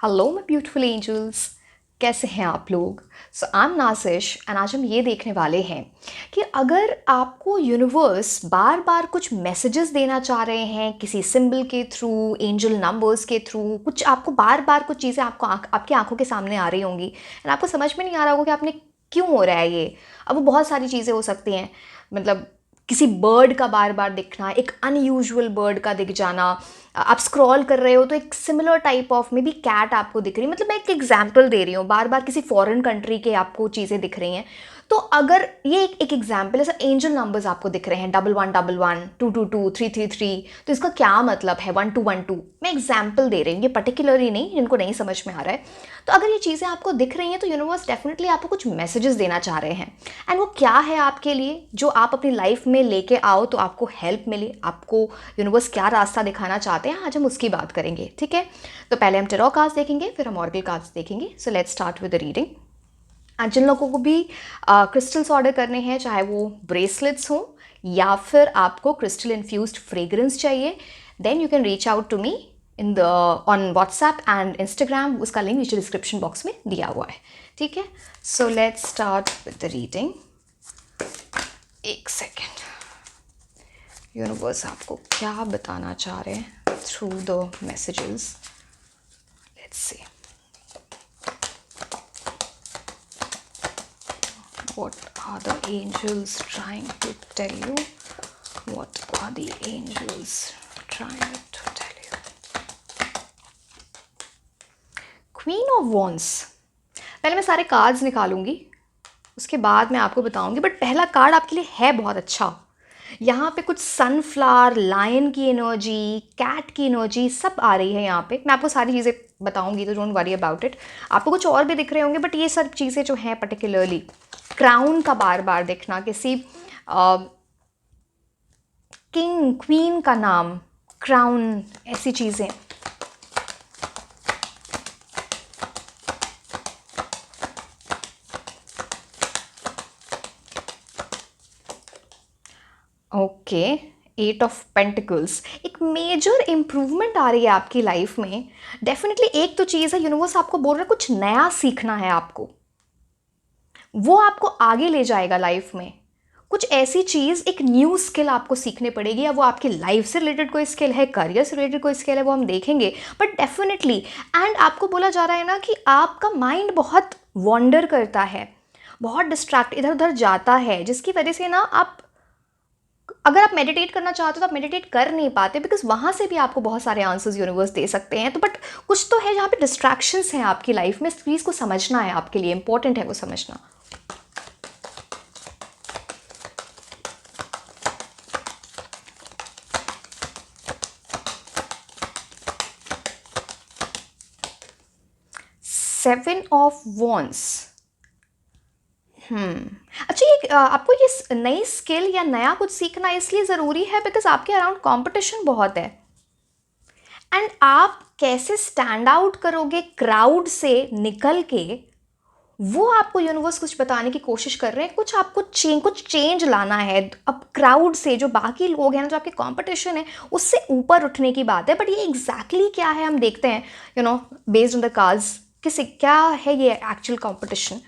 Hello my beautiful angels, कैसे हैं आप लोग। सो आई एम नासिश एंड आज हम ये देखने वाले हैं कि अगर आपको यूनिवर्स बार बार कुछ मैसेजेस देना चाह रहे हैं किसी सिंबल के थ्रू, एंजल नंबर्स के थ्रू, कुछ आपको बार बार कुछ चीज़ें आपको आपकी आंखों के सामने आ रही होंगी एंड आपको समझ में नहीं आ रहा होगा कि आपने क्यों हो रहा है ये। अब वो बहुत सारी चीज़ें हो सकती हैं, मतलब किसी बर्ड का बार बार दिखना, एक अनयूजुअल बर्ड का दिख जाना, आप स्क्रॉल कर रहे हो तो एक similar type of may be cat आपको दिख रही है। मतलब मैं एक एग्जांपल दे रही हूँ, बार बार किसी फॉरेन कंट्री के आपको चीज़ें दिख रही हैं। तो अगर ये एक एग्जाम्पल है, सर एंजल नंबर्स आपको दिख रहे हैं 1111, 222, 333, तो इसका क्या मतलब है 1212। मैं एग्जाम्पल दे रही हूँ, ये पर्टिकुलरली नहीं, जिनको नहीं समझ में आ रहा है। तो अगर ये चीज़ें आपको दिख रही हैं तो यूनिवर्स डेफिनेटली आपको कुछ मैसेजेस देना चाह रहे हैं एंड वो क्या है आपके लिए जो आप अपनी लाइफ में लेके आओ तो आपको हेल्प मिले, आपको यूनिवर्स क्या रास्ता दिखाना चाहते हैं, आज हम उसकी बात करेंगे। ठीक है, तो पहले हम टेरो कार्ड्स देखेंगे, फिर हम ऑरेकल कार्ड्स देखेंगे। सो let's start with the reading. आज जिन लोगों को भी क्रिस्टल्स ऑर्डर करने हैं, चाहे वो ब्रेसलेट्स हों या फिर आपको क्रिस्टल इन्फ्यूज्ड फ्रेग्रेंस चाहिए, then you can reach out to me in the on WhatsApp and Instagram. उसका लिंक नीचे डिस्क्रिप्शन बॉक्स में दिया हुआ है। ठीक है, so let's start with the reading. एक सेकेंड, यूनिवर्स आपको क्या बताना चाह रहे हैं through the messages. Let's see what are the angels trying to tell you, what are the angels trying to tell you। Queen of wands, पहले मैं सारे कार्ड्स निकालूंगी, उसके बाद मैं आपको बताऊंगी, बट पहला कार्ड आपके लिए है बहुत अच्छा। यहाँ पे कुछ सनफ्लावर, लायन की एनर्जी, कैट की एनर्जी सब आ रही है यहाँ पे। मैं आपको सारी चीज़ें बताऊंगी, तो डोंट वरी अबाउट इट। आपको कुछ और भी दिख रहे होंगे, बट ये सब चीज़ें जो हैं पर्टिकुलरली क्राउन का बार बार दिखना, किसी किंग क्वीन का नाम, क्राउन, ऐसी चीज़ें। ओके, 8 ऑफ पेंटिकल्स, एक मेजर इम्प्रूवमेंट आ रही है आपकी लाइफ में। डेफिनेटली एक तो चीज़ है, यूनिवर्स आपको बोल रहा है कुछ नया सीखना है आपको, वो आपको आगे ले जाएगा लाइफ में। कुछ ऐसी चीज़, एक न्यू स्किल आपको सीखने पड़ेगी, या वो आपकी लाइफ से रिलेटेड कोई स्किल है, करियर से रिलेटेड कोई स्किल है, वो हम देखेंगे, बट डेफिनेटली। एंड आपको बोला जा रहा है ना कि आपका माइंड बहुत वॉन्डर करता है, बहुत डिस्ट्रैक्ट इधर उधर जाता है, जिसकी वजह से ना आप, अगर आप मेडिटेट करना चाहते हो तो आप मेडिटेट कर नहीं पाते, बिकॉज वहाँ से भी आपको बहुत सारे आंसर्स यूनिवर्स दे सकते हैं। तो बट कुछ तो है जहाँ पे डिस्ट्रैक्शंस हैं आपकी लाइफ में, इस चीज़ को समझना है, आपके लिए इंपॉर्टेंट है वो समझना। Seven of wands. अच्छा, ये आपको ये नई स्किल या नया कुछ सीखना इसलिए ज़रूरी है बिकॉज आपके अराउंड कंपटीशन बहुत है एंड आप कैसे स्टैंड आउट करोगे क्राउड से निकल के, वो आपको यूनिवर्स कुछ बताने की कोशिश कर रहे हैं। कुछ आपको कुछ चेंज लाना है। अब क्राउड से जो बाकी लोग हैं ना, जो आपके कंपटीशन है, उससे ऊपर उठने की बात है। बट ये एग्जैक्टली क्या है हम देखते हैं, बेस्ड ऑन द कार्ड्स, किसी क्या है ये actual competition.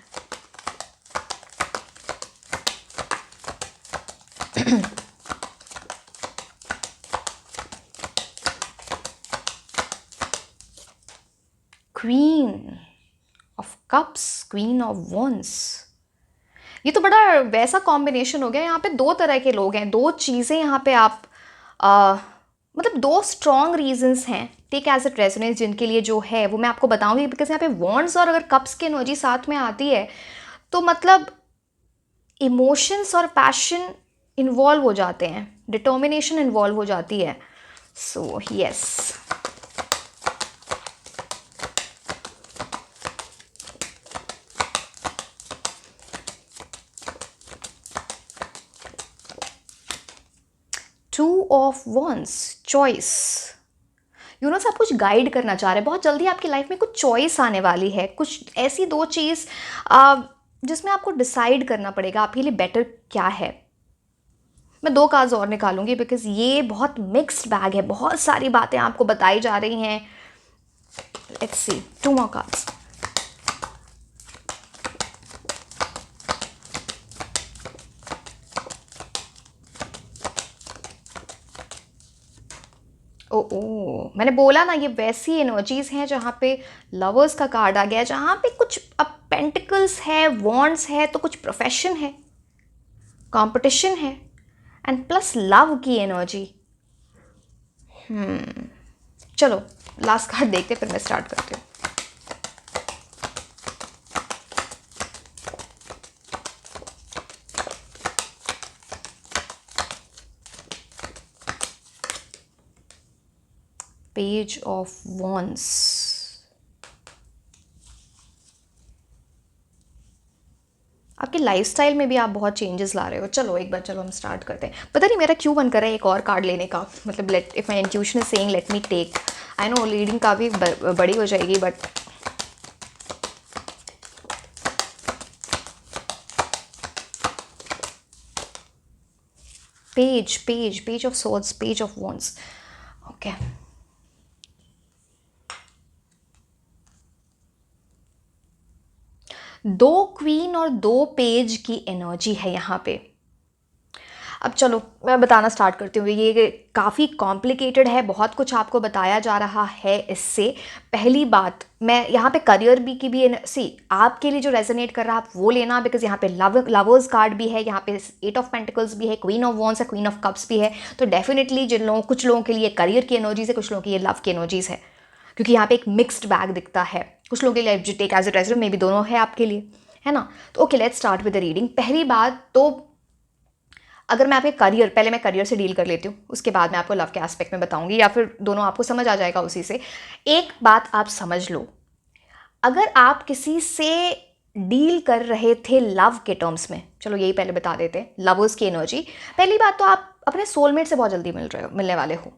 Queen of cups, queen of wands, ये तो बड़ा वैसा कॉम्बिनेशन हो गया। यहाँ पे दो तरह के लोग हैं, दो चीज़ें यहाँ पे आप मतलब दो स्ट्रॉन्ग रीजंस हैं, टेक एज इट रेजोनेंस, जिनके लिए जो है वो मैं आपको बताऊंगी। बिकॉज यहाँ पे वॉन्ड्स और अगर कप्स की एनर्जी साथ में आती है तो मतलब इमोशंस और पैशन इन्वॉल्व हो जाते हैं, डिटर्मिनेशन इन्वॉल्व हो जाती है। So yes, two of wands, choice. Universe आप कुछ गाइड करना चाह रहे हैं, बहुत जल्दी आपकी लाइफ में कुछ चॉइस आने वाली है, कुछ ऐसी दो चीज़ जिसमें आपको डिसाइड करना पड़ेगा आपके लिए बेटर क्या है। मैं दो कार्ड्स और निकालूंगी बिकॉज ये बहुत मिक्स्ड बैग है, बहुत सारी बातें आपको बताई जा रही हैं। Let's see. Two more cards. ओ मैंने बोला ना, ये वैसी एनर्जीज हैं जहाँ पे लवर्स का कार्ड आ गया, जहाँ पे कुछ अब पेंटिकल्स है, वॉन्ड्स है, तो कुछ प्रोफेशन है, कंपटीशन है, एंड प्लस लव की एनर्जी। चलो लास्ट कार्ड देखते फिर मैं स्टार्ट करती हूँ। Page of wands. आपकी लाइफस्टाइल में भी आप बहुत चेंजेस ला रहे हो। चलो एक बार चलो हम स्टार्ट करते हैं। पता नहीं मेरा क्यों मन कर रहा है एक और कार्ड लेने का, मतलब let if my intuition is saying let me take. I know reading काफ़ी बड़ी हो जाएगी but page of swords, page of wands। Okay दो क्वीन और दो पेज की एनर्जी है यहाँ पे। अब चलो मैं बताना स्टार्ट करती हूँ। ये काफ़ी कॉम्प्लिकेटेड है, बहुत कुछ आपको बताया जा रहा है इससे। पहली बात, मैं यहाँ पे करियर भी की भी सी आपके लिए जो रेजोनेट कर रहा है आप वो लेना, बिकॉज यहाँ पे लवर्स कार्ड भी है, यहाँ पे 8 ऑफ पेंटिकल्स भी है, क्वीन ऑफ वॉन्ड्स है, क्वीन ऑफ कप्स भी है। तो डेफिनेटली जिन लोगों कुछ लोगों के लिए करियर की एनर्जीज है, कुछ लोगों की ये लव की एनर्जीज है, क्योंकि यहाँ पे एक मिक्स्ड बैग दिखता है। कुछ लोगों के लिए एफ टेक एज ए ट्रेजर, मे भी दोनों है आपके लिए, है ना। तो okay let's start with the reading. पहली बात तो अगर मैं आपके करियर, पहले मैं करियर से डील कर लेती हूँ, उसके बाद मैं आपको लव के एस्पेक्ट में बताऊंगी, या फिर दोनों आपको समझ आ जाएगा उसी से। एक बात आप समझ लो, अगर आप किसी से डील कर रहे थे लव के टर्म्स में, चलो यही पहले बता देते हैं, लवर्स की एनर्जी। पहली बात तो आप अपने सोलमेट से बहुत जल्दी मिलने वाले हो,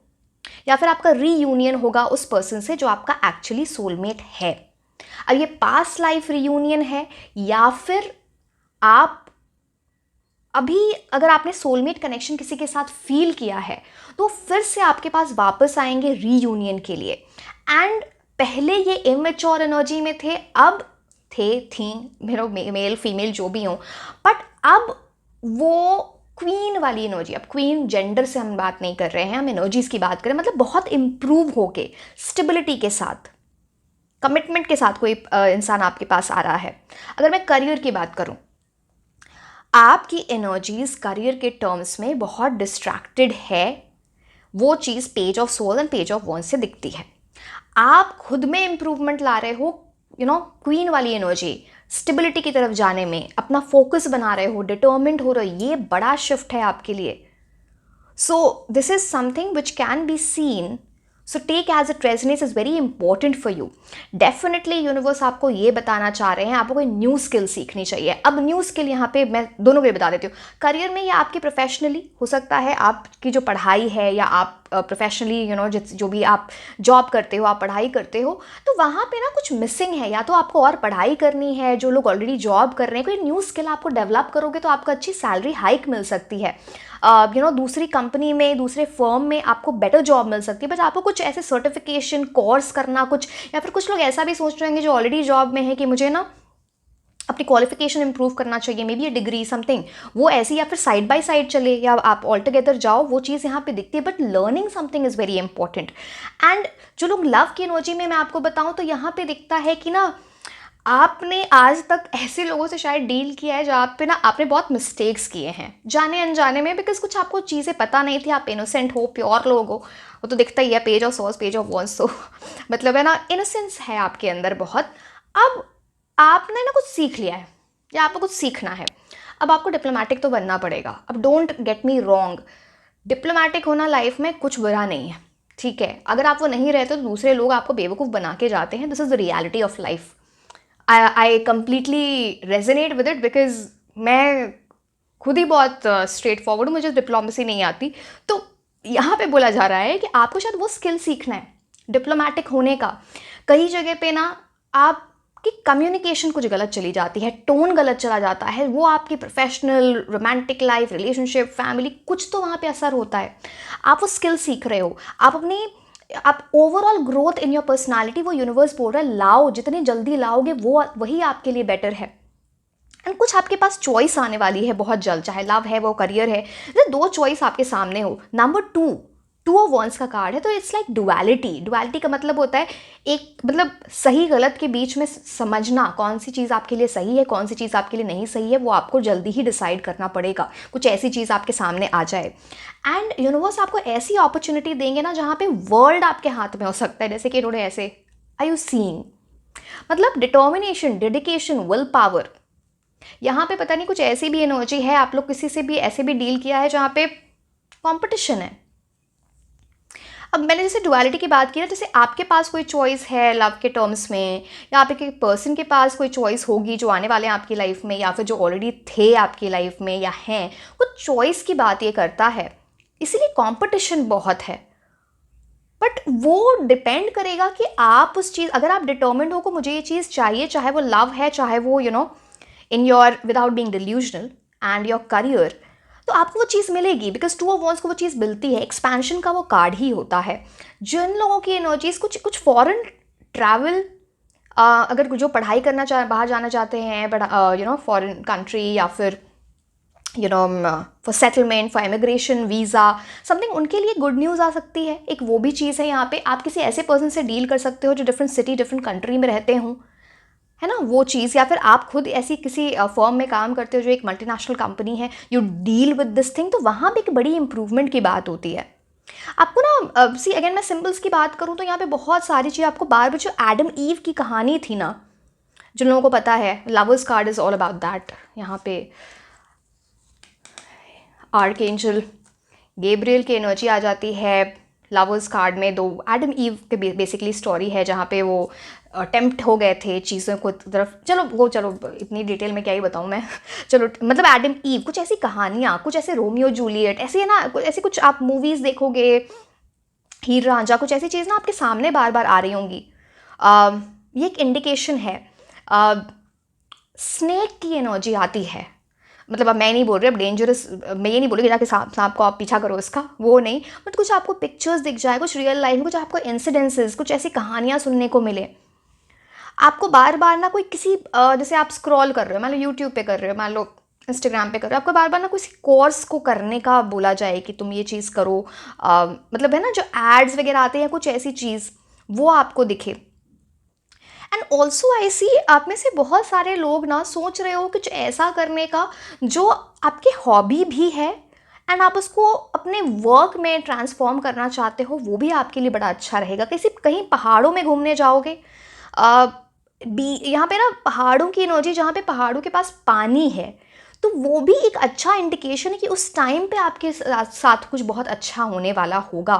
या फिर आपका रीयूनियन होगा उस पर्सन से जो आपका एक्चुअली सोलमेट है। अब ये पास्ट लाइफ रीयूनियन है, या फिर आप अभी अगर आपने सोलमेट कनेक्शन किसी के साथ फील किया है तो फिर से आपके पास वापस आएंगे रीयूनियन के लिए। एंड पहले ये इमेच्योर एनर्जी में थे, अब थी मेल फीमेल जो भी हो, बट अब वो क्वीन वाली एनर्जी। अब क्वीन जेंडर से हम बात नहीं कर रहे हैं, हम एनर्जीज की बात करें, मतलब बहुत इंप्रूव होके स्टेबिलिटी के साथ, कमिटमेंट के साथ कोई इंसान आपके पास आ रहा है। अगर मैं करियर की बात करूं, आपकी एनर्जीज करियर के टर्म्स में बहुत डिस्ट्रैक्टेड है, वो चीज़ page of soul and page of wands से दिखती है। आप खुद में इंप्रूवमेंट ला रहे हो, क्वीन वाली एनर्जी, स्टेबिलिटी की तरफ जाने में अपना फोकस बना रहे हो, डिटर्मिन्ड हो रहे हो, ये बड़ा शिफ्ट है आपके लिए। So this is something which can be seen, so take as a resonance is very important for you. Definitely universe आपको ये बताना चाह रहे हैं, आपको कोई न्यू स्किल सीखनी चाहिए। अब न्यू स्किल यहाँ पे मैं दोनों के लिए बता देती हूँ। करियर में या आपकी प्रोफेशनली हो सकता है, आपकी जो पढ़ाई है, या आप प्रोफेशनली जो भी आप जॉब करते हो, आप पढ़ाई करते हो, तो वहाँ पे ना कुछ मिसिंग है, या तो आपको और पढ़ाई करनी है। जो लोग ऑलरेडी जॉब कर रहे हैं, कोई न्यू स्किल आपको डेवलप करोगे तो आपको अच्छी सैलरी हाइक मिल सकती है। दूसरी कंपनी में, दूसरे फर्म में आपको बेटर जॉब मिल सकती है। बट आपको कुछ ऐसे सर्टिफिकेशन कोर्स करना, कुछ, या फिर कुछ लोग ऐसा भी सोच रहे होंगे जो ऑलरेडी जॉब में है कि मुझे ना अपनी क्वालिफिकेशन इंप्रूव करना चाहिए, may be A degree something, वो ऐसी, या फिर साइड बाय साइड चले, या आप ऑल टुगेदर जाओ, वो चीज़ यहाँ पे दिखती है। But learning something is very important. And जो लोग लव की एनर्जी में मैं आपको बताऊँ तो यहाँ पे दिखता है कि ना आपने आज तक ऐसे लोगों से शायद डील किया है जहाँ पे ना आपने बहुत मिस्टेक्स किए हैं जाने अनजाने में, बिकॉज कुछ आपको चीज़ें पता नहीं थी, आप इनोसेंट हो, प्योर लोग हो, वो तो दिखता ही है, page of sauce, page of wands. तो मतलब है ना, इनोसेंस है आपके अंदर बहुत। अब आपने ना कुछ सीख लिया है, या आपको कुछ सीखना है, अब आपको डिप्लोमेटिक तो बनना पड़ेगा। अब don't get me wrong, diplomatic होना लाइफ में कुछ बुरा नहीं है, ठीक है। अगर आप वो नहीं रहते तो दूसरे लोग आपको बेवकूफ़ बना के जाते हैं। This is the reality of life. I completely resonate with it, because मैं खुद ही बहुत स्ट्रेट फॉरवर्ड हूँ, मुझे डिप्लोमेसी नहीं आती। तो यहाँ पे बोला जा रहा है कि आपको शायद वो स्किल सीखना है डिप्लोमेटिक होने का। कई जगह पे ना आपकी कम्युनिकेशन कुछ गलत चली जाती है, टोन गलत चला जाता है, वो आपकी professional, romantic life, relationship, family, कुछ तो वहाँ पे असर होता है। आप वो स्किल सीख रहे हो, आप अपनी आप overall growth in your personality, वो यूनिवर्स बोल रहा है लाओ, जितनी जल्दी लाओगे वो वही आपके लिए बेटर है। एंड कुछ आपके पास चॉइस आने वाली है बहुत जल्द, चाहे लव है वो करियर है, जैसे दो चॉइस आपके सामने हो। Number two, two of wands का कार्ड है, तो इट्स लाइक डुअलिटी। डुअलिटी का मतलब होता है एक, मतलब सही गलत के बीच में समझना, कौन सी चीज़ आपके लिए सही है, कौन सी चीज़ आपके लिए नहीं सही है, वो आपको जल्दी ही डिसाइड करना पड़ेगा। कुछ ऐसी चीज़ आपके सामने आ जाए एंड यूनिवर्स आपको ऐसी अपॉर्चुनिटी देंगे ना जहाँ पे वर्ल्ड आपके हाथ में हो सकता है, जैसे कि इन्होंने ऐसे, आई यू सीइंग, मतलब डिटर्मिनेशन, डेडिकेशन, विल पावर। यहाँ पे पता नहीं कुछ ऐसी भी एनर्जी है, आप लोग किसी से भी ऐसे भी डील किया है जहाँ पे कंपटीशन है। अब मैंने जैसे डुअलिटी की बात की ना, जैसे आपके पास कोई चॉइस है लव के टर्म्स में, या आपके पर्सन के पास कोई चॉइस होगी जो आने वाले हैं आपकी लाइफ में, या फिर जो ऑलरेडी थे आपकी लाइफ में या हैं, कुछ चॉइस की बात ये करता है, इसीलिए कंपटीशन बहुत है। बट वो डिपेंड करेगा कि आप उस चीज़, अगर आप डिटर्मिन्ड हो कि मुझे ये चीज़ चाहिए, चाहे वो लव है, चाहे वो in your, without being delusional, and your career, तो आपको वो चीज़ मिलेगी, बिकॉज टू ऑफ वॉन्स को वो चीज़ मिलती है। एक्सपेंशन का वो कार्ड ही होता है। जिन लोगों की एनर्जीज कुछ कुछ फॉरेन ट्रैवल, अगर जो पढ़ाई करना चाह, बाहर जाना चाहते हैं, बट फॉरेन कंट्री, या फिर for settlement, for immigration, visa, something, उनके लिए गुड न्यूज़ आ सकती है। एक वो भी चीज़ है यहाँ पे। आप किसी ऐसे पर्सन से डील कर सकते हो जो डिफरेंट सिटी, डिफरेंट कंट्री में रहते हों, है ना, वो चीज़। या फिर आप खुद ऐसी किसी फर्म में काम करते हो जो एक मल्टीनेशनल कंपनी है, you deal with this thing, तो वहाँ भी एक बड़ी इंप्रूवमेंट की बात होती है। आपको ना सी अगेन, मैं सिंबल्स की बात करूँ तो यहाँ पे बहुत सारी चीज़ आपको बार बार, जो एडम ईव की कहानी थी ना, जिन लोगों को पता है, lovers card is all about that. यहाँ पे आर्कएंजल गैब्रियल की एनर्जी आ जाती है लवर्स कार्ड में। दो एडम ईव के बेसिकली स्टोरी है जहाँ पे वो अटेम्प्ट हो गए थे चीज़ों को तरफ, चलो इतनी डिटेल में क्या ही बताऊँ मैं चलो, मतलब एडम ईव, कुछ ऐसी कहानियाँ, कुछ ऐसे रोमियो जूलियट, ऐसी है ना, ऐसी कुछ आप मूवीज़ देखोगे, हीर रांझा, कुछ ऐसी चीज़ ना आपके सामने बार बार आ रही होंगी। ये एक इंडिकेशन है। स्नेक की एनर्जी आती है, मतलब अब मैं नहीं बोल रही, अब डेंजरस, मैं ये नहीं बोल रही कि जाके सांप को आप पीछा करो इसका, वो नहीं, बट कुछ आपको पिक्चर्स दिख जाए, कुछ रियल लाइफ में कुछ आपको इंसिडेंसेस, कुछ ऐसी कहानियाँ सुनने को मिले। आपको बार बार ना कोई किसी जैसे आप स्क्रॉल कर रहे हो, मान लो यूट्यूब पे कर रहे हो, मान लो इंस्टाग्राम पे कर रहे हो, आपको बार बार ना किसी कोर्स को करने का बोला जाए कि तुम ये चीज़ करो, मतलब है ना, जो एड्स वगैरह आते हैं, कुछ ऐसी चीज़ वो आपको दिखे। एंड ऑल्सो आई सी, आप में से बहुत सारे लोग ना सोच रहे हो कुछ ऐसा करने का जो आपकी हॉबी भी है, एंड आप उसको अपने वर्क में ट्रांसफॉर्म करना चाहते हो, वो भी आपके लिए बड़ा अच्छा रहेगा। किसी कहीं पहाड़ों में घूमने जाओगे, यहाँ पे ना पहाड़ों की एनर्जी, जहाँ पे पहाड़ों के पास पानी है, तो वो भी एक अच्छा इंडिकेशन है कि उस टाइम पे आपके साथ कुछ बहुत अच्छा होने वाला होगा।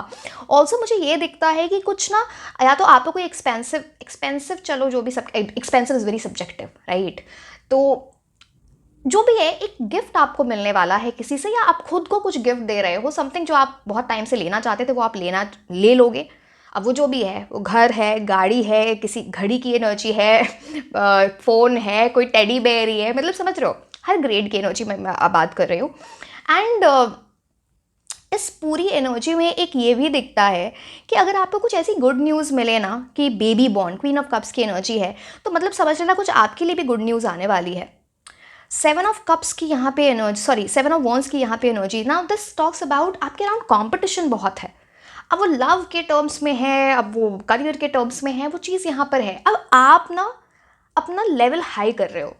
ऑल्सो मुझे ये दिखता है कि कुछ ना, या तो आपको कोई एक्सपेंसिव, चलो जो भी, सब expensive is very subjective, right, तो जो भी है, एक गिफ्ट आपको मिलने वाला है किसी से, या आप खुद को कुछ गिफ्ट दे रहे हो, समथिंग जो आप बहुत टाइम से लेना चाहते थे, वो आप ले लोगे। अब वो जो भी है, वो घर है, गाड़ी है, किसी घड़ी की एनर्जी है, फ़ोन है, कोई टेडी बेयर ही है, मतलब समझ रहे हो, हर ग्रेड की एनर्जी में मैं बात कर रही हूँ। एंड इस पूरी एनर्जी में एक ये भी दिखता है कि अगर आपको कुछ ऐसी गुड न्यूज़ मिले ना कि baby born, queen of cups की एनर्जी है, तो मतलब समझ लेना कुछ आपके लिए भी गुड न्यूज़ आने वाली है। सेवन ऑफ कप्स की यहाँ पे energy, sorry, seven of wands की यहाँ पे energy, now this talks about आपके अराउंड कंपटीशन बहुत है। अब वो लव के टर्म्स में है, अब वो करियर के टर्म्स में है, वो चीज़ यहाँ पर है। अब आप ना अपना लेवल हाई कर रहे हो,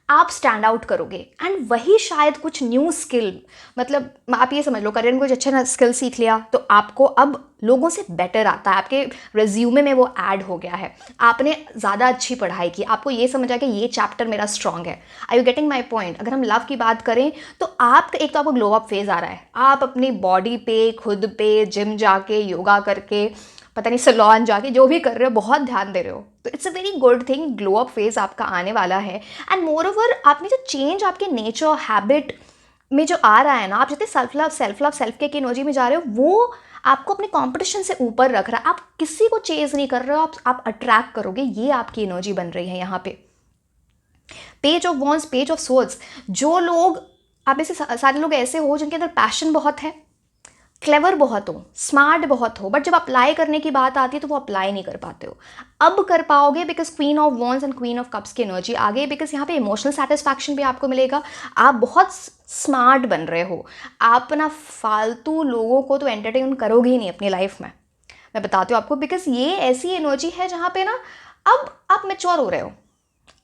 आप स्टैंड आउट करोगे, एंड वही शायद कुछ न्यू स्किल, मतलब आप ये समझ लो, करियर में कुछ अच्छा ना स्किल सीख लिया, तो आपको अब लोगों से बेटर आता है, आपके रिज्यूमे में वो ऐड हो गया है, आपने ज़्यादा अच्छी पढ़ाई की, आपको ये समझ आया कि ये चैप्टर मेरा स्ट्रांग है। आई यू गेटिंग माई पॉइंट? अगर हम लव की बात करें तो आप एक तो आपको ग्लो अप फेज आ रहा है, आप अपनी बॉडी पे, खुद पे जिम जाके, योगा करके, पता नहीं सैलून जाके, जो भी कर रहे हो, बहुत ध्यान दे रहे हो, तो it's a very good thing, glow up phase आपका आने वाला है। एंड मोर ओवर, आप में जो चेंज आपके नेचर, हैबिट में जो आ रहा है ना, आप जितने सेल्फ केयर की एनर्जी में जा रहे हो, वो आपको अपने कंपटीशन से ऊपर रख रहा है। आप किसी को चेज नहीं कर रहे हो, आप अट्रैक्ट करोगे, ये आपकी एनर्जी बन रही है यहाँ पे। Page of wands, page of swords, जो लोग, आप ऐसे सारे लोग ऐसे हो जिनके अंदर पैशन बहुत है, क्लेवर बहुत हो, स्मार्ट बहुत हो, बट जब अप्लाई करने की बात आती है तो वो अप्लाई नहीं कर पाते हो। अब कर पाओगे because queen of wands and queen of cups की एनर्जी आ गई, बिकॉज यहाँ पे इमोशनल सेटिस्फैक्शन भी आपको मिलेगा। आप बहुत स्मार्ट बन रहे हो। आप ना फालतू लोगों को तो एंटरटेन करोगे ही नहीं अपनी लाइफ में, मैं बताती हूँ आपको, बिकॉज ये ऐसी एनर्जी है जहाँ पे ना अब आप मैच्योर हो रहे हो।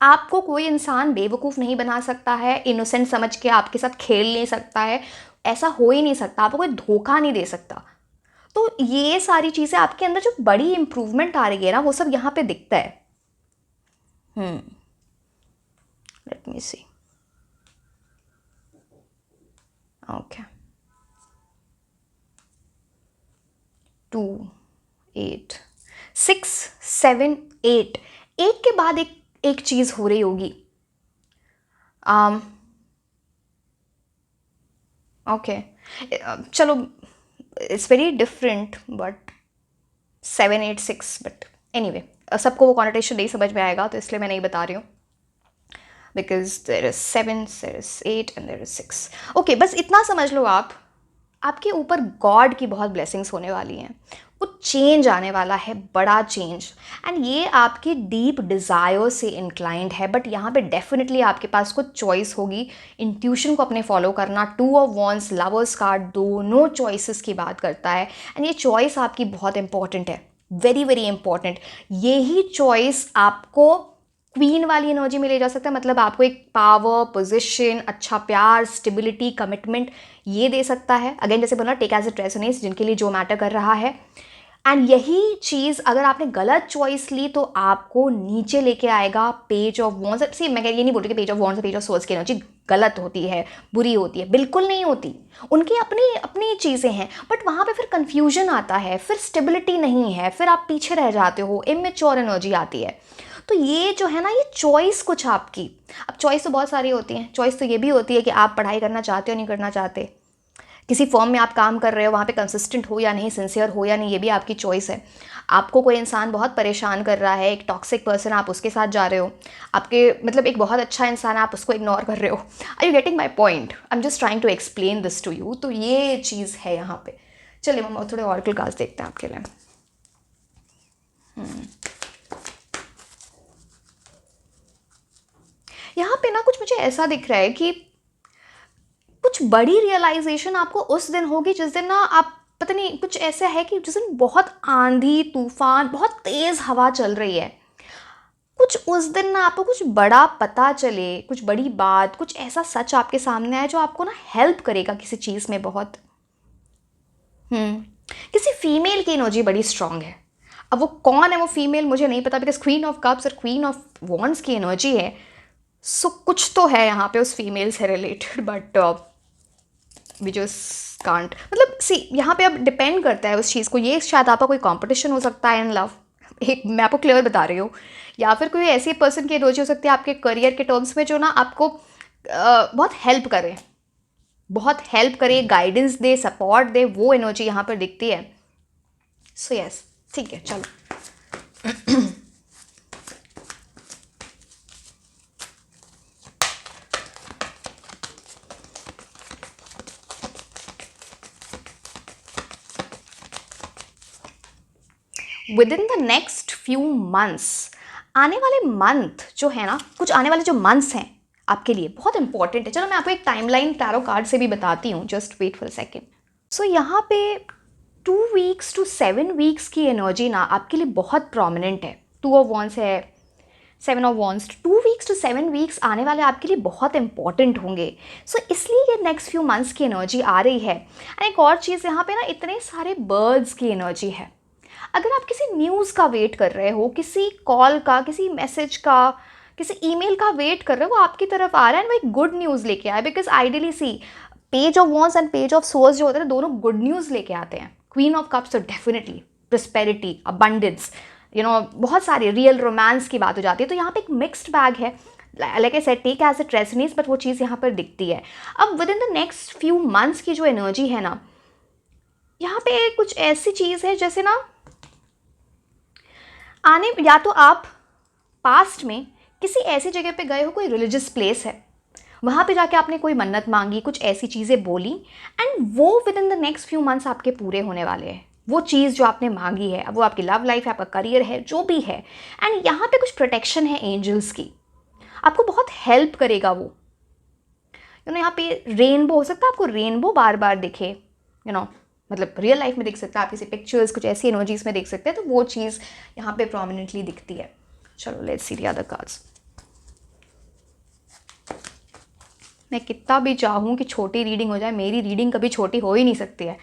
आपको कोई इंसान बेवकूफ़ नहीं बना सकता है, इनोसेंट समझ के आपके साथ खेल नहीं सकता है, ऐसा हो ही नहीं सकता, आपको कोई धोखा नहीं दे सकता। तो ये सारी चीज़ें आपके अंदर जो बड़ी इंप्रूवमेंट आ रही है ना, वो सब यहाँ पे दिखता है। लेट मी सी। ओके, 2, 8, 6, 7, 8, 8 के बाद एक एक चीज़ हो रही होगी। ओके, चलो, it's very different, but 7, 8, 6, but anyway, सबको वो कॉन्टेशन नहीं समझ में आएगा, तो इसलिए मैं नहीं बता रही हूँ। Because there is 7, there is 8 and there is 6। Okay, बस इतना समझ लो आप, आपके ऊपर गॉड की बहुत ब्लेसिंग्स होने वाली हैं। वो चेंज आने वाला है, बड़ा चेंज, एंड ये आपकी डीप डिज़ायर से इंक्लाइंड है। बट यहाँ पे डेफिनेटली आपके पास कुछ चॉइस होगी, इंट्यूशन को अपने फॉलो करना। 2 ऑफ वॉन्ड्स, लवर्स कार्ड, दोनों चॉइसेस की बात करता है, एंड ये चॉइस आपकी बहुत इंपॉर्टेंट है, वेरी वेरी इंपॉर्टेंट। यही चॉइस आपको क्वीन वाली एनर्जी में ले जा सकता है, मतलब आपको एक पावर, पोजीशन, अच्छा प्यार, स्टेबिलिटी, कमिटमेंट ये दे सकता है। अगेन जैसे बोला, टेक एज ए रेजोनेंस, जिनके लिए जो मैटर कर रहा है। एंड यही चीज़ अगर आपने गलत चॉइस ली तो आपको नीचे लेके आएगा पेज ऑफ वॉन्ड्स। सी, मैं ये नहीं बोल रही कि पेज ऑफ वॉन्ड्स और पेज ऑफ सोर्स की एनर्जी गलत होती है, बुरी होती है, बिल्कुल नहीं होती। उनकी अपनी अपनी चीज़ें हैं, बट वहाँ पे फिर कंफ्यूजन आता है, फिर स्टेबिलिटी नहीं है, फिर आप पीछे रह जाते हो, इमेच्योर एनर्जी आती है। तो ये जो है ना, ये चॉइस कुछ आपकी, अब चॉइस तो बहुत सारी होती हैं। चॉइस तो ये भी होती है कि आप पढ़ाई करना चाहते हो नहीं करना चाहते, किसी फॉर्म में आप काम कर रहे हो, वहाँ पे कंसिस्टेंट हो या नहीं, सिंसियर हो या नहीं, ये भी आपकी चॉइस है। आपको कोई इंसान बहुत परेशान कर रहा है, एक टॉक्सिक पर्सन, आप उसके साथ जा रहे हो। आपके मतलब एक बहुत अच्छा इंसान है, आप उसको इग्नोर कर रहे हो। Are you getting my point? I am just trying to explain this to you. तो ये चीज़ है यहाँ पे। चलिए हम थोड़े ऑरेकल कार्ड्स देखते हैं आपके लिए। यहाँ पे ना कुछ मुझे ऐसा दिख रहा है कि कुछ बड़ी रियलाइजेशन आपको उस दिन होगी जिस दिन ना आप, पता नहीं, कुछ ऐसा है कि जिस दिन बहुत आंधी तूफान, बहुत तेज हवा चल रही है, कुछ उस दिन ना आपको कुछ बड़ा पता चले, कुछ बड़ी बात, कुछ ऐसा सच आपके सामने आए जो आपको ना हेल्प करेगा किसी चीज़ में बहुत। किसी फीमेल की एनर्जी बड़ी स्ट्रांग है। अब वो कौन है वो फीमेल मुझे नहीं पता, बिकॉज क्वीन ऑफ कप्स और क्वीन ऑफ वॉन्ड्स की एनर्जी है। सो कुछ तो है यहाँ पे उस फीमेल से related, but we just can't, मतलब सी, यहाँ पे अब डिपेंड करता है उस चीज़ को। ये शायद आपका कोई कंपटीशन हो सकता है इन लव, एक मैं आपको क्लियर बता रही हूँ, या फिर कोई ऐसी पर्सन की एनर्जी हो सकती है आपके करियर के टर्म्स में जो ना आपको बहुत हेल्प करे, बहुत हेल्प करे, गाइडेंस दे, सपोर्ट दे, वो एनर्जी यहाँ पर दिखती है। सो यस, ठीक है, चलो। With in the next few months, आने वाले मंथ जो है ना, कुछ आने वाले जो मंथ्स हैं आपके लिए बहुत इंपॉर्टेंट है। चलो मैं आपको एक टाइमलाइन टैरो कार्ड से भी बताती हूँ, just wait for a second. So यहाँ पे 2 वीक्स टू 7 वीक्स की एनर्जी ना आपके लिए बहुत प्रोमिनेंट है। 2 ऑफ वॉन्ड्स है, 7 of wands, 2 weeks to 7 weeks आने वाले आपके लिए बहुत इंपॉर्टेंट होंगे। सो इसलिए ये नेक्स्ट फ्यू मंथ्स की एनर्जी आ रही है। एंड एक और चीज़, यहाँ पे ना इतने सारे बर्ड्स की एनर्जी है। अगर आप किसी न्यूज़ का वेट कर रहे हो, किसी कॉल का, किसी मैसेज का, किसी ईमेल का वेट कर रहे हो, वो आपकी तरफ आ रहा है एंड वो एक गुड न्यूज़ लेके आए। Because ideally see, page of wands and page of swords जो होते हैं दोनों गुड न्यूज़ लेके आते हैं। क्वीन ऑफ कप्स तो डेफिनेटली प्रोस्पेरिटी, अबंडेंस, बहुत सारी रियल रोमांस की बात हो जाती है। तो यहाँ पे एक मिक्स्ड बैग है, like I said, take as a resonance, but वो चीज़ यहाँ पर दिखती है। अब within the next few months की जो एनर्जी है ना, यहाँ पे कुछ ऐसी चीज़ है जैसे ना आने, या तो आप पास्ट में किसी ऐसी जगह पे गए हो, कोई रिलीजियस प्लेस है, वहाँ पे जाके आपने कोई मन्नत मांगी, कुछ ऐसी चीज़ें बोली, एंड वो with in the next few months आपके पूरे होने वाले हैं। वो चीज़ जो आपने मांगी है, अब वो आपकी लव लाइफ है, आपका करियर है, जो भी है। एंड यहाँ पे कुछ प्रोटेक्शन है एंजल्स की, आपको बहुत हेल्प करेगा वो। यहाँ पे रेनबो हो सकता है, आपको रेनबो बार बार दिखे, मतलब रियल लाइफ में दिख सकता है, आप किसी पिक्चर्स कुछ ऐसी एनर्जीज में देख सकते हैं, तो वो चीज़ यहाँ पे प्रोमिनेंटली दिखती है। चलो let's see the other cards. मैं कितना भी चाहूँ कि छोटी रीडिंग हो जाए, मेरी रीडिंग कभी छोटी हो ही नहीं सकती है,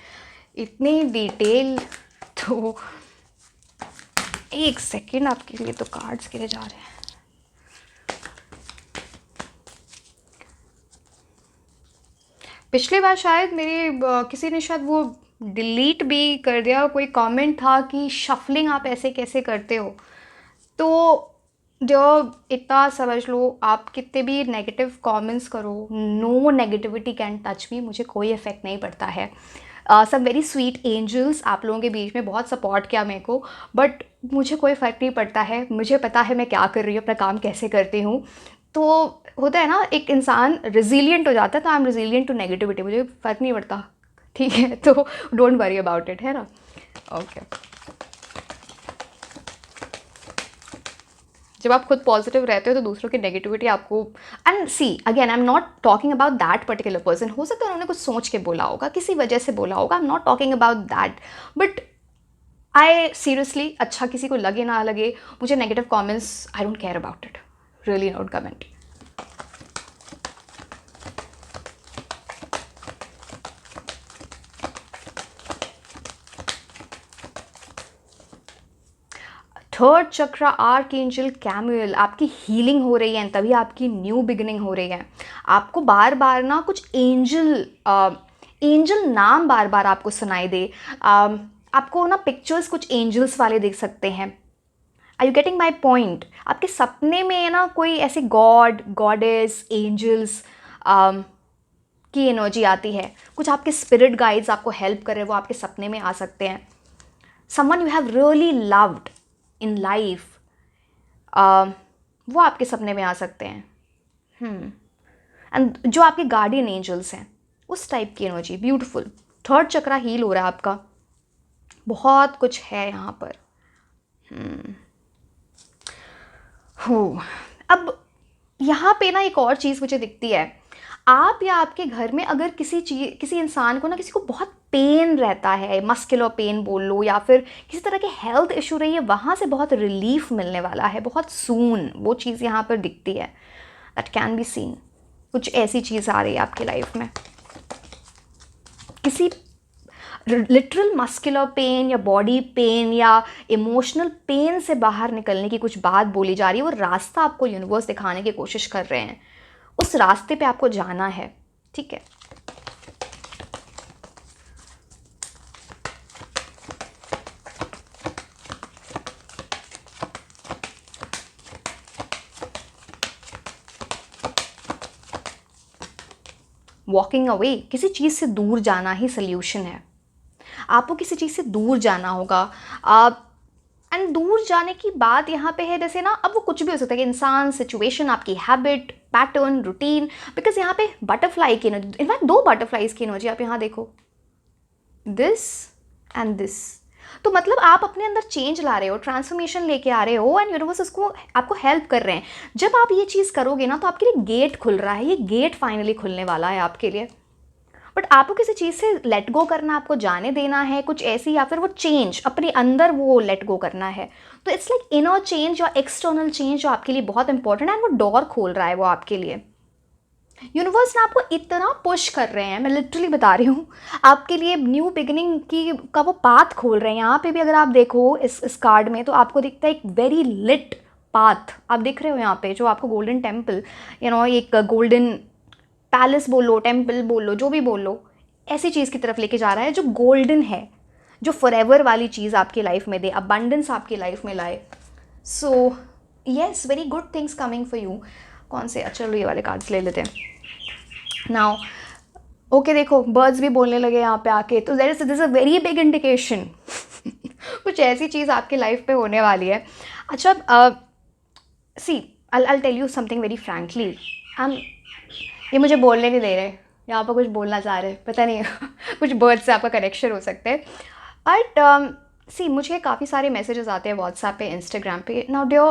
इतनी डिटेल। तो एक सेकेंड, आपके लिए तो कार्ड्स गिरे जा रहे हैं। पिछली बार शायद मेरी किसी ने शायद वो डिलीट भी कर दिया, कोई कमेंट था कि शफलिंग आप ऐसे कैसे करते हो। तो जो इतना समझ लो, आप कितने भी नेगेटिव कमेंट्स करो, no negativity can touch me, मुझे कोई इफेक्ट नहीं पड़ता है। सब वेरी स्वीट एंजल्स आप लोगों के बीच में बहुत सपोर्ट किया मेरे को, बट मुझे कोई फ़र्क नहीं पड़ता है। मुझे पता है मैं क्या कर रही हूँ, अपना काम कैसे करती हूँ। तो होता है ना, एक इंसान रिजिलियंट हो जाता है, तो I am resilient to negativity, मुझे फ़र्क नहीं पड़ता, ठीक है। तो डोंट वरी अबाउट इट, है ना। ओके जब आप खुद पॉजिटिव रहते हो तो दूसरों की नेगेटिविटी आपको, and see again I am not talking about that particular person, हो सकता है उन्होंने कुछ सोच के बोला होगा, किसी वजह से बोला होगा, आई am not talking about that, but I seriously, अच्छा किसी को लगे ना लगे, मुझे negative comments I don't care about it, really not comment. Third चक्र आर्कएंजल कैमुएल, आपकी हीलिंग हो रही है, तभी आपकी न्यू बिगिनिंग हो रही है। आपको बार बार ना कुछ एंजल नाम बार बार आपको सुनाई दे, आपको ना पिक्चर्स कुछ एंजल्स वाले देख सकते हैं। Are you getting my point? आपके सपने में ना कोई ऐसे गॉड, गॉडेस, एंजल्स की एनर्जी आती है, कुछ आपके स्पिरिट गाइड्स आपको हेल्प कर रहे हैं, वो आपके सपने में आ सकते हैं। Someone you have really loved in life, वो आपके सपने में आ सकते हैं। एंड जो आपके गार्डियन एंजल्स हैं, उस टाइप की एनर्जी, ब्यूटीफुल। थर्ड चक्रा हील हो रहा है आपका, बहुत कुछ है यहाँ पर। हो अब यहाँ पे ना एक और चीज़ मुझे दिखती है, आप या आपके घर में अगर किसी इंसान को ना, किसी को बहुत पेन रहता है, मस्कुलर पेन बोल लो, या फिर किसी तरह के हेल्थ इशू रही है, वहाँ से बहुत रिलीफ मिलने वाला है बहुत सून, वो चीज़ यहाँ पर दिखती है, दैट कैन बी सीन। कुछ ऐसी चीज़ आ रही है आपकी लाइफ में, किसी लिटरल मस्कुलर पेन या बॉडी पेन या इमोशनल पेन से बाहर निकलने की कुछ बात बोली जा रही है। वो रास्ता आपको यूनिवर्स दिखाने की कोशिश कर रहे हैं, उस रास्ते पे आपको जाना है, ठीक है। वॉकिंग अवे, किसी चीज़ से दूर जाना ही सल्यूशन है। आपको किसी चीज़ से दूर जाना होगा, एंड दूर जाने की बात यहाँ पे है, जैसे ना, अब वो कुछ भी हो सकता है कि इंसान, सिचुएशन, आपकी हैबिट, पैटर्न, रूटीन, बिकॉज यहाँ पे बटरफ्लाई की एनर्जी, इनफैक्ट 2 बटरफ्लाइज की एनर्जी आप यहाँ देखो, दिस एंड दिस। तो मतलब आप अपने अंदर चेंज ला रहे हो, ट्रांसफॉर्मेशन लेके आ रहे हो, एंड यूनिवर्स उसको आपको हेल्प कर रहे हैं। जब आप ये चीज़ करोगे ना, तो आपके लिए गेट खुल रहा है, ये गेट फाइनली खुलने वाला है आपके लिए। बट आपको किसी चीज़ से लेट गो करना, आपको जाने देना है कुछ ऐसी, या फिर वो चेंज अपने अंदर वो लेट गो करना है। तो इट्स लाइक इनर चेंज और एक्सटर्नल चेंज जो आपके लिए बहुत इंपॉर्टेंट है, एंड वो डोर खोल रहा है वो आपके लिए। यूनिवर्स ने आपको इतना पुश कर रहे हैं, मैं लिटरली बता रही हूँ, आपके लिए न्यू बिगिनिंग की का वो पाथ खोल रहे हैं। यहाँ पे भी अगर आप देखो इस कार्ड में, तो आपको दिखता है एक वेरी लिट पाथ, आप देख रहे हो यहाँ पे, जो आपको गोल्डन टेम्पल, एक गोल्डन पैलेस बोल लो, टेम्पल बोल लो, जो भी बोल लो, ऐसी चीज़ की तरफ लेके जा रहा है जो गोल्डन है, जो फॉरएवर वाली चीज़ आपकी लाइफ में दे, अबंडेंस आपकी लाइफ में लाए। So yes, very good things coming for you. कौन से, अच्छा चलो ये वाले कार्ड्स ले लेते हैं नाउ। ओके देखो, बर्ड्स भी बोलने लगे यहाँ पे आके, तो this is a very big indication कुछ ऐसी चीज़ आपकी लाइफ पे होने वाली है। अच्छा सी, I'll tell you something very frankly. ये मुझे बोलने नहीं दे रहे, यहाँ पर कुछ बोलना चाह रहे हैं, पता नहीं कुछ बर्ड से आपका कनेक्शन हो सकता है। बट सी मुझे काफ़ी सारे मैसेजेस आते हैं व्हाट्सएप पे, इंस्टाग्राम पे। नाउ डियो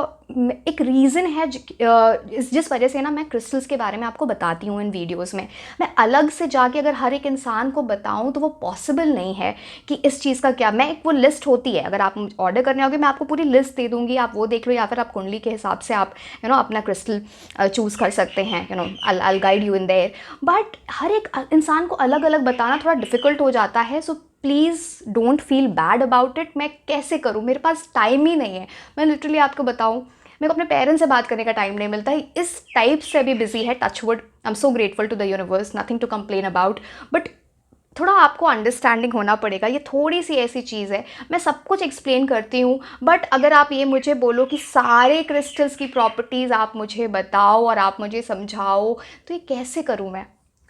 एक रीज़न है जिस वजह से ना मैं क्रिस्टल्स के बारे में आपको बताती हूँ इन वीडियोस में। मैं अलग से जाके अगर हर एक इंसान को बताऊँ तो वो पॉसिबल नहीं है कि इस चीज़ का क्या, मैं एक वो लिस्ट होती है, अगर आप ऑर्डर करने आओगे मैं आपको पूरी लिस्ट दे दूँगी, आप वो देख लो, या फिर आप कुंडली के हिसाब से आप अपना क्रिस्टल चूज़ कर सकते हैं। I guide you in there. But हर एक इंसान को अलग अलग बताना थोड़ा डिफ़िकल्ट हो जाता है। So please don't feel bad about it. मैं कैसे करूँ, मेरे पास टाइम ही नहीं है। मैं लिटरली आपको बताऊँ, मेरे को अपने पेरेंट्स से बात करने का टाइम नहीं मिलता है, इस टाइप से अभी बिजी है। Touchwood, I am so grateful to the universe, nothing to complain about. But थोड़ा आपको अंडरस्टैंडिंग होना पड़ेगा, ये थोड़ी सी ऐसी चीज़ है। मैं सब कुछ एक्सप्लेन करती हूँ, बट अगर आप ये मुझे बोलो कि सारे क्रिस्टल्स की प्रॉपर्टीज़ आप मुझे बताओ और आप मुझे समझाओ, तो ये कैसे करूँ मैं?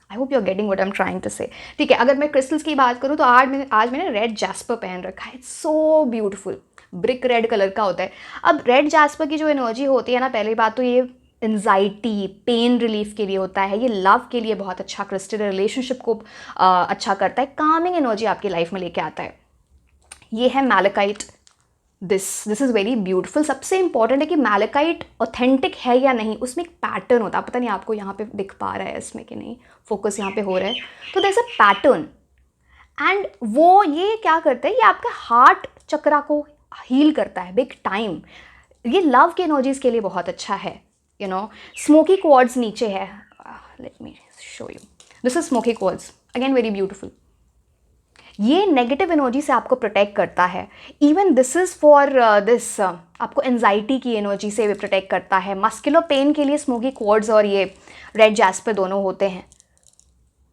I hope you are getting what I am trying to say. ठीक है, अगर मैं क्रिस्टल्स की बात करूँ तो आज मैंने रेड जैस्पर पहन रखा है। It's so beautiful, brick red colour का होता है। अब रेड जैस्पर की जो एनर्जी होती है ना, पहली बात तो ये एंजाइटी, पेन रिलीफ के लिए होता है। ये लव के लिए बहुत अच्छा क्रिस्टल, रिलेशनशिप को अच्छा करता है, कामिंग एनर्जी आपकी लाइफ में लेके आता है। ये है malachite. This is very beautiful. सबसे इंपॉर्टेंट है कि मैलेकाइट ऑथेंटिक है या नहीं, उसमें एक पैटर्न होता है। पता नहीं आपको यहाँ पे दिख पा रहा है इसमें कि नहीं, फोकस यहाँ पे हो रहा है, तो there is a pattern. And वो ये क्या करता है, ये आपका हार्ट चक्रा को हील करता है बिग टाइम। ये लव के एनर्जीज के लिए बहुत अच्छा है। स्मोकी क्वार्ट्ज नीचे है, let me show you. This is smoky quartz, again very beautiful. ये नेगेटिव एनर्जी से आपको प्रोटेक्ट करता है। Even this is for this, आपको एनजाइटी की एनर्जी से भी प्रोटेक्ट करता है। मस्कुलर पेन के लिए स्मोकी क्वार्ट्ज और ये रेड जैस्पर दोनों होते हैं।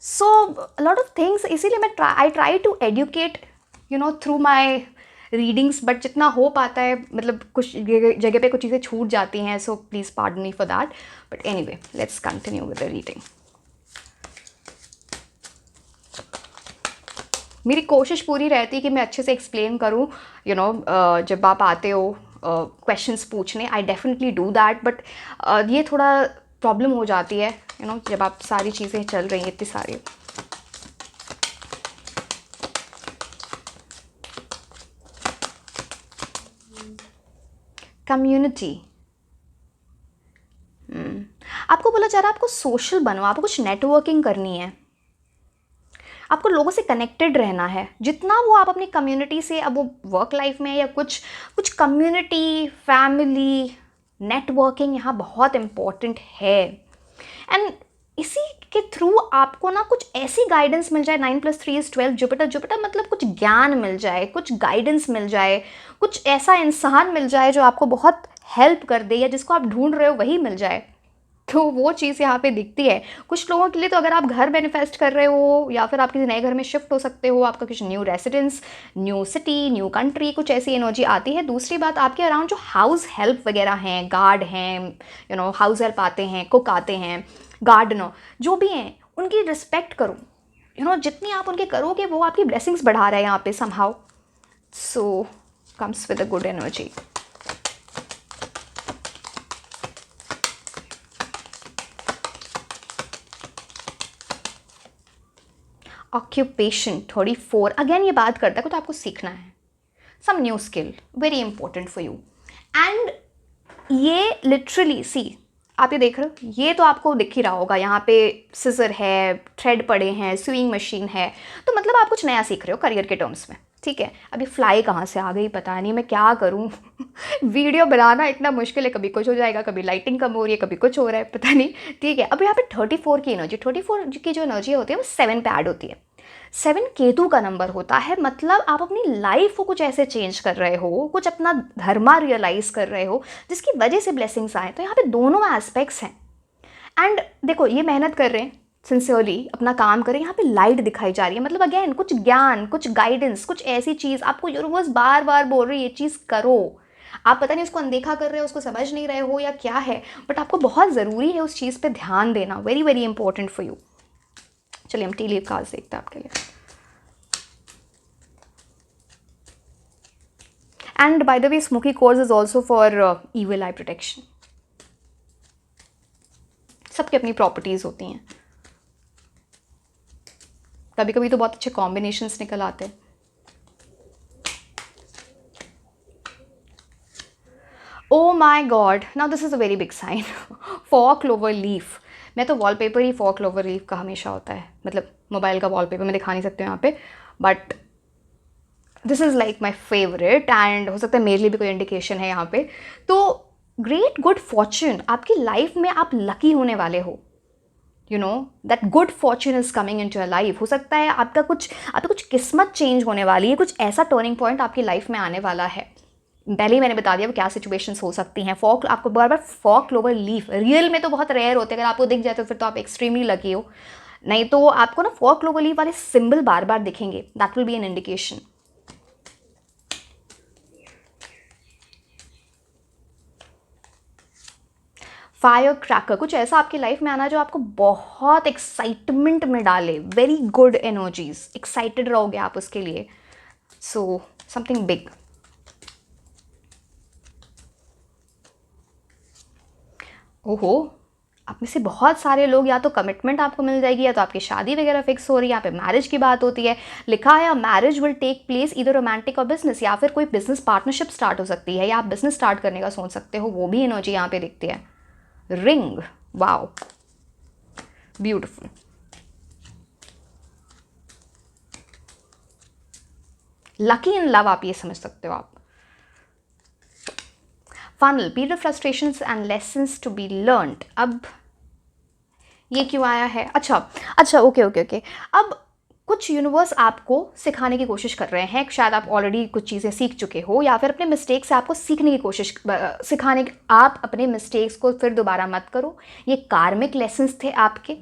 सो लॉट ऑफ थिंग्स, इसीलिए मैं I try to educate through my readings, but जितना हो पाता है, मतलब कुछ जगह पे कुछ चीज़ें छूट जाती हैं, so please pardon me for that. But anyway, let's continue with the reading. मेरी कोशिश पूरी रहती है कि मैं अच्छे से एक्सप्लेन करूँ, जब आप आते हो क्वेश्चंस पूछने, I definitely do that. But ये थोड़ा प्रॉब्लम हो जाती है, जब आप सारी चीज़ें चल रही हैं इतनी सारी। कम्युनिटी, आपको बोला जा रहा है आपको सोशल बनो, आपको कुछ नेटवर्किंग करनी है, आपको लोगों से कनेक्टेड रहना है जितना वो आप अपनी कम्युनिटी से। अब वो वर्क लाइफ में या कुछ कम्युनिटी, फैमिली, नेटवर्किंग यहाँ बहुत इम्पॉर्टेंट है। एंड इसी के थ्रू आपको ना कुछ ऐसी गाइडेंस मिल जाए, 9+3=12 जुपिटर, जुपिटर मतलब कुछ ज्ञान मिल जाए, कुछ गाइडेंस मिल जाए, कुछ ऐसा इंसान मिल जाए जो आपको बहुत हेल्प कर दे, या जिसको आप ढूंढ रहे हो वही मिल जाए। तो वो चीज़ यहाँ पे दिखती है कुछ लोगों के लिए। तो अगर आप घर मैनिफेस्ट कर रहे हो या फिर आप किसी नए घर में शिफ्ट हो सकते हो, आपका कुछ new residence, new city, new country, कुछ ऐसी एनर्जी आती है। दूसरी बात, आपके अराउंड जो हाउस हेल्प वगैरह हैं, गार्ड हैं, हाउस हेल्प आते हैं, कुक आते हैं, गार्डनर जो भी हैं, उनकी रिस्पेक्ट करो। जितनी आप उनके करोगे वो आपकी ब्लेसिंग्स बढ़ा रहा है यहाँ पे somehow. So comes with a good energy. Occupation 34, again ये बात करता है कुछ आपको सीखना है, some new skill, very important for you. And ये लिटरली सी, आप ये देख रहे हो, ये तो आपको दिख ही रहा होगा, यहाँ पे सिजर है, थ्रेड पड़े हैं, स्विंग मशीन है, तो मतलब आप कुछ नया सीख रहे हो करियर के टर्म्स में। ठीक है, अभी फ्लाई कहाँ से आ गई पता नहीं, मैं क्या करूँ वीडियो बनाना इतना मुश्किल है, कभी कुछ हो जाएगा, कभी लाइटिंग कम हो रही है, कभी कुछ हो रहा है, पता नहीं। ठीक है, अब यहाँ पे 34 की एनर्जी, 34 की जो एनर्जी होती है वो 7 पे ऐड होती है। 7 केतु का नंबर होता है, मतलब आप अपनी लाइफ को कुछ ऐसे चेंज कर रहे हो, कुछ अपना धर्मा रियलाइज कर रहे हो जिसकी वजह से ब्लेसिंग्स आए। तो यहाँ पे दोनों एस्पेक्ट्स हैं। एंड देखो, ये मेहनत कर रहे हैं, सिंसियरली अपना काम करें, यहाँ पे लाइट दिखाई जा रही है, मतलब अगेन कुछ ज्ञान, कुछ गाइडेंस, कुछ ऐसी चीज़ आपको यूनिवर्स बार बार बोल रही है ये चीज़ करो। आप पता नहीं उसको अनदेखा कर रहे हो, उसको समझ नहीं रहे हो या क्या है, बट आपको बहुत ज़रूरी है उस चीज़ पे ध्यान देना, very very important for you. चलिए हम टी लीफ कार्ड्स देखते हैं आपके लिए। And by the way, smoky quartz is also for evil I protection. सबकी अपनी प्रॉपर्टीज़ होती हैं। कभी कभी तो बहुत अच्छे कॉम्बिनेशंस निकल आते हैं। Oh my god, now this is a very big sign. Four clover leaf. मैं तो वॉलपेपर ही फॉर क्लोवर लीफ का हमेशा होता है, मतलब मोबाइल का वॉलपेपर मैं दिखा नहीं सकती हूँ यहाँ पे, but this is like my favourite, and हो सकता है मेरे लिए भी कोई इंडिकेशन है यहाँ पे। तो ग्रेट गुड फॉर्च्यून, आपकी लाइफ में आप लकी होने वाले हो, you know that good fortune is coming into your life. हो सकता है आपका कुछ किस्मत चेंज होने वाली है, कुछ ऐसा टर्निंग पॉइंट आपकी लाइफ में आने वाला है। पहले ही मैंने बता दिया वो क्या सिचुएशंस हो सकती हैं। फॉग, आपको बार बार फॉग क्लोवर लीफ रियल में तो बहुत रेयर होते हैं, अगर आपको दिख जाए तो फिर तो आप एक्सट्रीमली लकी हो, नहीं तो आपको ना फॉग क्लोवर लीफ वाले सिंबल बार बार दिखेंगे, that will be an indication. Fire cracker, कुछ ऐसा आपकी लाइफ में आना जो आपको बहुत एक्साइटमेंट में डाले, वेरी गुड एनर्जीज, एक्साइटेड रहोगे आप उसके लिए, सो समथिंग बिग। ओहो, आप में से बहुत सारे लोग, या तो कमिटमेंट आपको मिल जाएगी या तो आपकी शादी वगैरह फिक्स हो रही है, यहाँ पे मैरिज की बात होती है, लिखा है मैरिज विल टेक प्लेस इधर रोमांटिक और बिजनेस, या फिर कोई बिजनेस पार्टनरशिप स्टार्ट हो सकती है, या आप बिजनेस स्टार्ट करने का सोच सकते हो, वो भी एनर्जी यहाँ पे दिखती है। Ring, wow, beautiful. Lucky in love, आप ये समझ सकते हो आप। Funnel, period of frustrations and lessons to be learned. अब ये क्यों आया है? अच्छा, ओके ओके ओके। अब कुछ यूनिवर्स आपको सिखाने की कोशिश कर रहे हैं, शायद आप ऑलरेडी कुछ चीज़ें सीख चुके हो, या फिर अपने मिस्टेक से आपको सीखने की कोशिश, सिखाने की, आप अपने मिस्टेक्स को फिर दोबारा मत करो। ये कार्मिक लेसन्स थे आपके,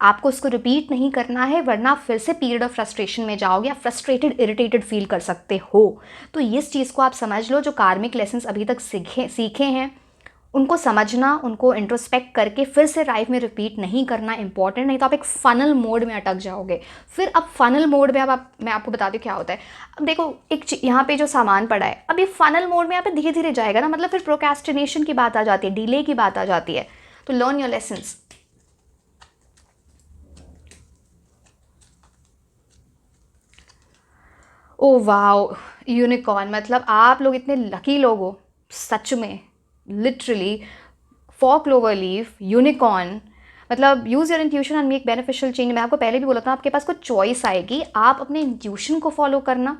आपको उसको रिपीट नहीं करना है, वरना फिर से पीरियड ऑफ फ्रस्ट्रेशन में जाओगे, आप फ्रस्ट्रेटेड इरिटेटेड फील कर सकते हो। तो इस चीज़ को आप समझ लो, जो कार्मिक लेसन्स अभी तक सीखे हैं उनको समझना, उनको इंट्रोस्पेक्ट करके फिर से लाइफ में रिपीट नहीं करना इंपॉर्टेंट, नहीं तो आप एक फनल मोड में अटक जाओगे। फिर अब फनल मोड में, अब मैं आपको बताती हूँ क्या होता है। अब देखो, एक यहाँ पे जो सामान पड़ा है, अब ये फनल मोड में यहाँ पे धीरे धीरे जाएगा ना, मतलब फिर प्रोक्रेस्टिनेशन की बात आ जाती है, डिले की बात आ जाती है। तो learn your lessons. Oh wow, unicorn, मतलब आप लोग इतने लकी लोग हो सच में, literally. Four clover leaf, unicorn, मतलब use your intuition and make beneficial change. मैं आपको पहले भी बोला था, आपके पास कोई चॉइस आएगी, आप अपने इंट्यूशन को फॉलो करना,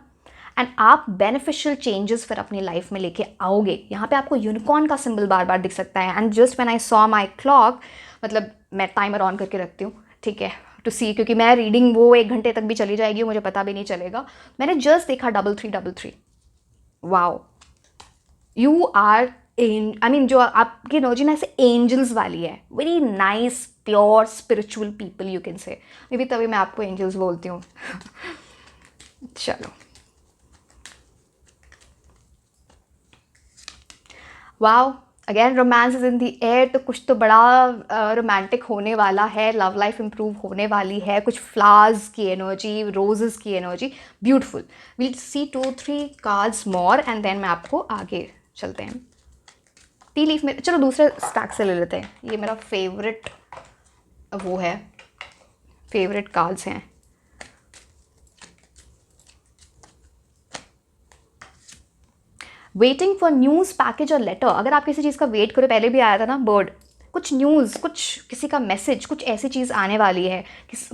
एंड आप बेनिफिशियल चेंजेस फिर अपनी लाइफ में लेके आओगे। यहाँ पे आपको यूनिकॉर्न का सिंबल बार बार दिख सकता है, and just when I saw my clock, मतलब मैं टाइमर ऑन करके रखती हूँ, ठीक है, टू सी, क्योंकि मैं रीडिंग वो 1 घंटे तक भी चली जाएगी, मुझे पता भी नहीं चलेगा। मैंने जस्ट देखा 3333। Wow, you are I mean, जो आपकी एनर्जी ना ऐसे एंजल्स वाली है, very nice pure spiritual people you can say, may be तभी मैं आपको एंजल्स बोलती हूँ। चलो, wow, again romance is in the air, तो कुछ तो बड़ा रोमांटिक होने वाला है, लव लाइफ इंप्रूव होने वाली है, कुछ फ्लावर्स की एनर्जी, रोजेस की energy, beautiful. We'll see 2-3 cards more and then मैं आपको आगे चलते हैं। टी लीफ में, चलो दूसरे स्टैक से ले लेते हैं, ये मेरा फेवरेट वो है, फेवरेट कार्ड्स हैं। वेटिंग फॉर न्यूज़, पैकेज और लेटर, अगर आप किसी चीज़ का वेट करो, पहले भी आया था ना बर्ड, कुछ न्यूज़, कुछ किसी का मैसेज, कुछ ऐसी चीज़ आने वाली है,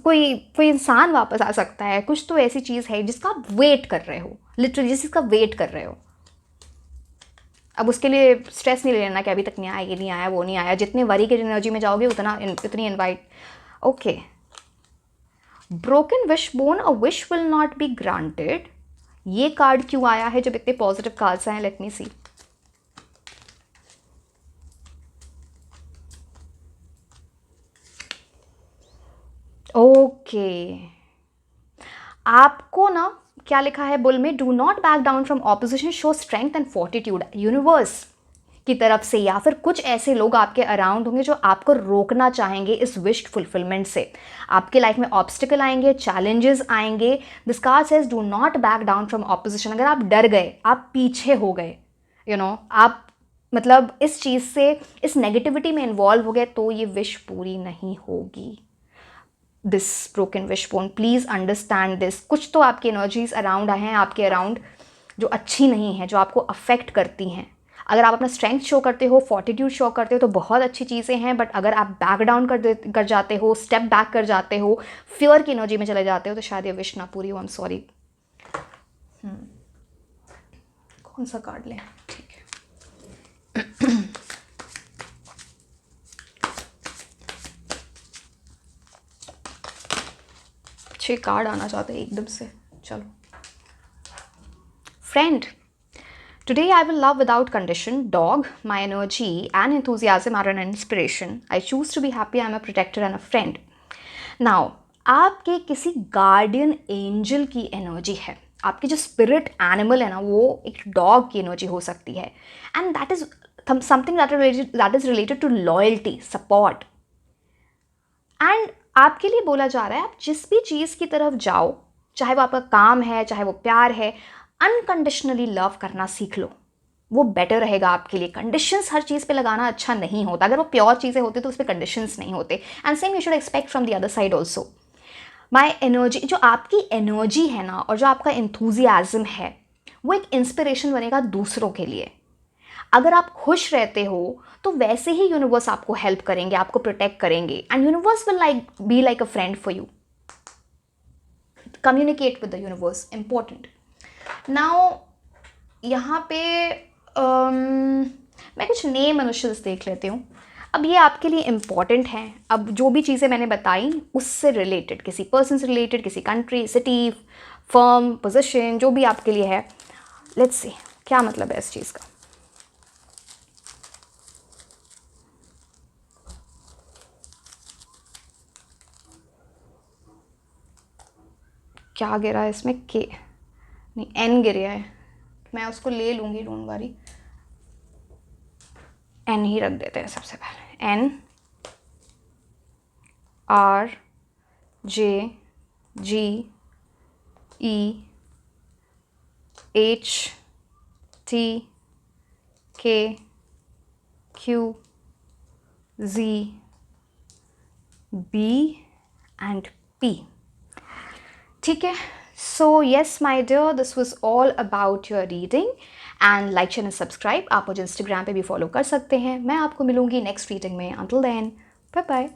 कोई इंसान वापस आ सकता है, कुछ तो ऐसी चीज़ है जिसका आप वेट कर रहे हो, लिटरली जिस चीज़ का वेट कर रहे हो। अब उसके लिए स्ट्रेस नहीं लेना कि अभी तक नहीं आया, ये नहीं आया, वो नहीं आया, जितने वरी की एनर्जी में जाओगे उतनी invite. Okay, broken wish bone, a wish will not be granted, ये कार्ड क्यों आया है जब इतने पॉजिटिव कार्ड्स हैं? लेट मी सी। ओके, आपको ना क्या लिखा है बुल में, do not back down from opposition, show strength and fortitude. Universe की तरफ से, या फिर कुछ ऐसे लोग आपके अराउंड होंगे जो आपको रोकना चाहेंगे इस विश फुलफिलमेंट से। आपके लाइफ में ऑब्स्टिकल आएंगे, चैलेंजेस आएंगे। This card says do not back down from opposition. अगर आप डर गए, आप पीछे हो गए, आप मतलब इस चीज़ से, इस नेगेटिविटी में इन्वॉल्व हो गए, तो ये विश पूरी नहीं होगी। This broken wishbone, please understand this. कुछ तो आपकी एनर्जीज अराउंड हैं, आपके अराउंड, जो अच्छी नहीं है, जो आपको अफेक्ट करती हैं। अगर आप अपना स्ट्रेंथ शो करते हो, फोर्टिट्यूड शो करते हो, तो बहुत अच्छी चीज़ें हैं। बट अगर आप बैक डाउन कर जाते हो, स्टेप बैक कर जाते हो, फियर की एनर्जी में चले जाते हो, तो शायद ये विश ना पूरी हो। I am sorry. कौन सा कार्ड लें? ठीक है। 6 कार्ड आना चाहते हैं एकदम से। चलो। Friend, today I will love without condition. Dog, my energy and enthusiasm are an inspiration. I choose to be happy. I'm a protector and a friend. Now, आपके किसी गार्डियन एंजल की एनर्जी है। आपकी जो स्पिरिट एनिमल है ना, वो एक डॉग की एनर्जी हो सकती है। And that is something that is related to loyalty, support. And आपके लिए बोला जा रहा है, आप जिस भी चीज़ की तरफ जाओ, चाहे वो आपका काम है, चाहे वो प्यार है, अनकंडीशनली लव करना सीख लो। वो बेटर रहेगा आपके लिए। कंडीशंस हर चीज़ पे लगाना अच्छा नहीं होता। अगर वो प्योर चीज़ें होती तो उस पर कंडीशंस नहीं होते। And same you should expect from the other side also. My energy, जो आपकी एनर्जी है ना, और जो आपका इंथुजियाज्म है, वो एक इंस्पिरेशन बनेगा दूसरों के लिए। अगर आप खुश रहते हो तो वैसे ही यूनिवर्स आपको हेल्प करेंगे, आपको प्रोटेक्ट करेंगे। And universe will be like a friend for you. Communicate with the universe, important. Now यहाँ पे मैं कुछ नेम इनिशियल्स देख लेती हूँ। अब ये आपके लिए इम्पॉर्टेंट हैं। अब जो भी चीज़ें मैंने बताई उससे रिलेटेड, किसी पर्सन से रिलेटेड, किसी कंट्री, सिटी, फर्म, पोजीशन, जो भी आपके लिए है। लेट्स सी क्या मतलब है इस चीज़ का। क्या गिरा है इसमें? के नहीं, एन गिरा है। मैं उसको ले लूँगी, डोंट वरी। एन ही रख देते हैं सबसे पहले। N, R, J, G, E, H, T, K, Q, G, B and P. ठीक है। So yes my dear, this was all about your reading. And like, share and subscribe. आप मुझे Instagram पे भी फॉलो कर सकते हैं। मैं आपको मिलूंगी नेक्स्ट रीडिंग में। Until then, bye bye.